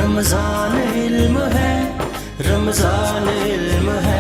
رمضان علم ہے، رمضان علم ہے۔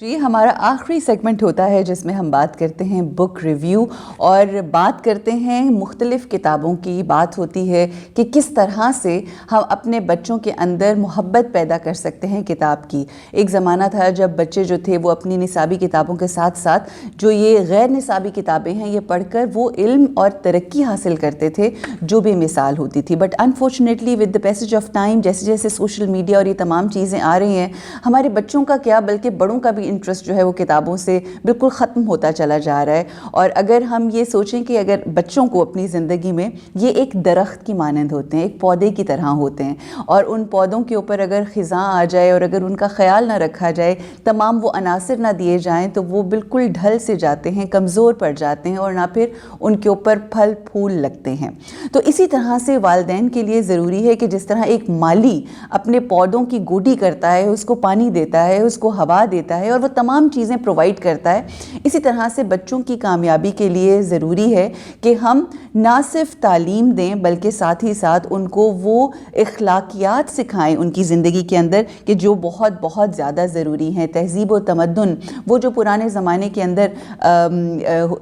یہ ہمارا آخری سیگمنٹ ہوتا ہے جس میں ہم بات کرتے ہیں بک ریویو اور بات کرتے ہیں مختلف کتابوں کی۔ بات ہوتی ہے کہ کس طرح سے ہم اپنے بچوں کے اندر محبت پیدا کر سکتے ہیں کتاب کی۔ ایک زمانہ تھا جب بچے جو تھے وہ اپنی نصابی کتابوں کے ساتھ ساتھ جو یہ غیر نصابی کتابیں ہیں یہ پڑھ کر وہ علم اور ترقی حاصل کرتے تھے جو بے مثال ہوتی تھی۔ But unfortunately with the passage of time جیسے جیسے سوشل میڈیا اور یہ تمام چیزیں آ رہی ہیں، ہمارے بچوں کا کیا بلکہ بڑوں کا بھی انٹرسٹ جو ہے وہ کتابوں سے بالکل ختم ہوتا چلا جا رہا ہے۔ اور اگر ہم یہ سوچیں کہ اگر بچوں کو اپنی زندگی میں یہ ایک درخت کی مانند ہوتے ہیں، ایک پودے کی طرح ہوتے ہیں، اور ان پودوں کے اوپر اگر خزاں آ جائے اور اگر ان کا خیال نہ رکھا جائے، تمام وہ عناصر نہ دیے جائیں تو وہ بالکل ڈھل سے جاتے ہیں، کمزور پڑ جاتے ہیں اور نہ پھر ان کے اوپر پھل پھول لگتے ہیں۔ تو اسی طرح سے والدین کے لیے ضروری ہے کہ جس طرح ایک مالی اپنے پودوں کی گوڈی کرتا ہے، اس کو پانی دیتا ہے، اس کو ہوا دیتا ہے اور وہ تمام چیزیں پرووائڈ کرتا ہے، اسی طرح سے بچوں کی کامیابی کے لیے ضروری ہے کہ ہم نہ صرف تعلیم دیں بلکہ ساتھ ہی ساتھ ان کو وہ اخلاقیات سکھائیں ان کی زندگی کے اندر کہ جو بہت بہت زیادہ ضروری ہیں۔ تہذیب و تمدن، وہ جو پرانے زمانے کے اندر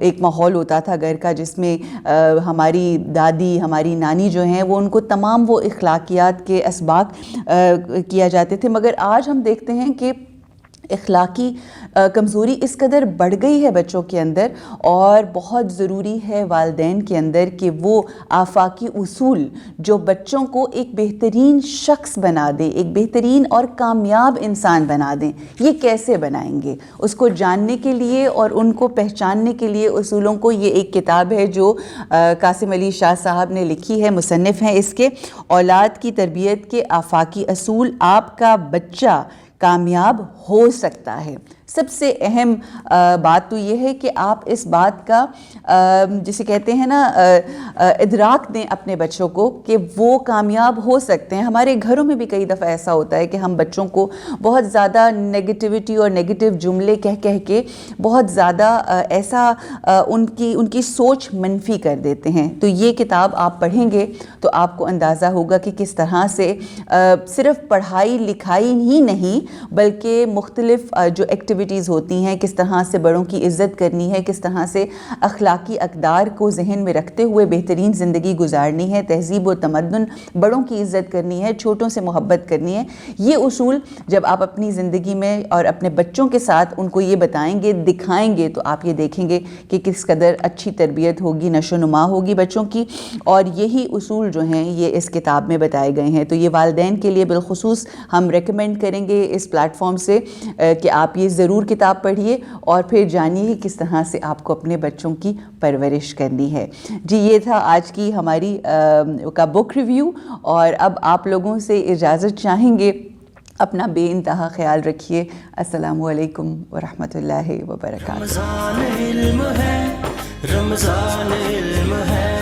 ایک ماحول ہوتا تھا گھر کا جس میں ہماری دادی ہماری نانی جو ہیں وہ ان کو تمام وہ اخلاقیات کے اسباق کیا جاتے تھے، مگر آج ہم دیکھتے ہیں کہ اخلاقی کمزوری اس قدر بڑھ گئی ہے بچوں کے اندر، اور بہت ضروری ہے والدین کے اندر کہ وہ آفاقی اصول جو بچوں کو ایک بہترین شخص بنا دیں، ایک بہترین اور کامیاب انسان بنا دیں۔ یہ کیسے بنائیں گے؟ اس کو جاننے کے لیے اور ان کو پہچاننے کے لیے اصولوں کو، یہ ایک کتاب ہے جو قاسم علی شاہ صاحب نے لکھی ہے، مصنف ہیں اس کے، اولاد کی تربیت کے آفاقی اصول، آپ کا بچہ کامیاب ہو سکتا ہے۔ سب سے اہم بات تو یہ ہے کہ آپ اس بات کا جسے کہتے ہیں نا ادراک دیں اپنے بچوں کو کہ وہ کامیاب ہو سکتے ہیں۔ ہمارے گھروں میں بھی کئی دفعہ ایسا ہوتا ہے کہ ہم بچوں کو بہت زیادہ نیگیٹیوٹی اور نیگیٹو جملے کہہ کے بہت زیادہ ایسا ان کی سوچ منفی کر دیتے ہیں۔ تو یہ کتاب آپ پڑھیں گے تو آپ کو اندازہ ہوگا کہ کس طرح سے صرف پڑھائی لکھائی ہی نہیں بلکہ مختلف جو ایکٹیویٹیز ہوتی ہیں، کس طرح سے بڑوں کی عزت کرنی ہے، کس طرح سے اخلاقی اقدار کو ذہن میں رکھتے ہوئے بہترین زندگی گزارنی ہے، تہذیب و تمدن، بڑوں کی عزت کرنی ہے، چھوٹوں سے محبت کرنی ہے۔ یہ اصول جب آپ اپنی زندگی میں اور اپنے بچوں کے ساتھ ان کو یہ بتائیں گے، دکھائیں گے، تو آپ یہ دیکھیں گے کہ کس قدر اچھی تربیت ہوگی، نشو و نما ہوگی بچوں کی۔ اور یہی اصول جو ہیں یہ اس کتاب میں بتائے گئے ہیں۔ تو یہ والدین کے لیے بالخصوص ہم ریکمینڈ کریں گے اس پلیٹ فارم سے کہ آپ یہ ضرور کتاب پڑھیے اور پھر جانیے کس طرح سے آپ کو اپنے بچوں کی پرورش کرنی ہے۔ جی یہ تھا آج کی ہماری کا بک ریویو، اور اب آپ لوگوں سے اجازت چاہیں گے۔ اپنا بے انتہا خیال رکھیے۔ السلام علیکم ورحمۃ اللہ وبرکاتہ۔ رمضان علم ہے، رمضان علم ہے۔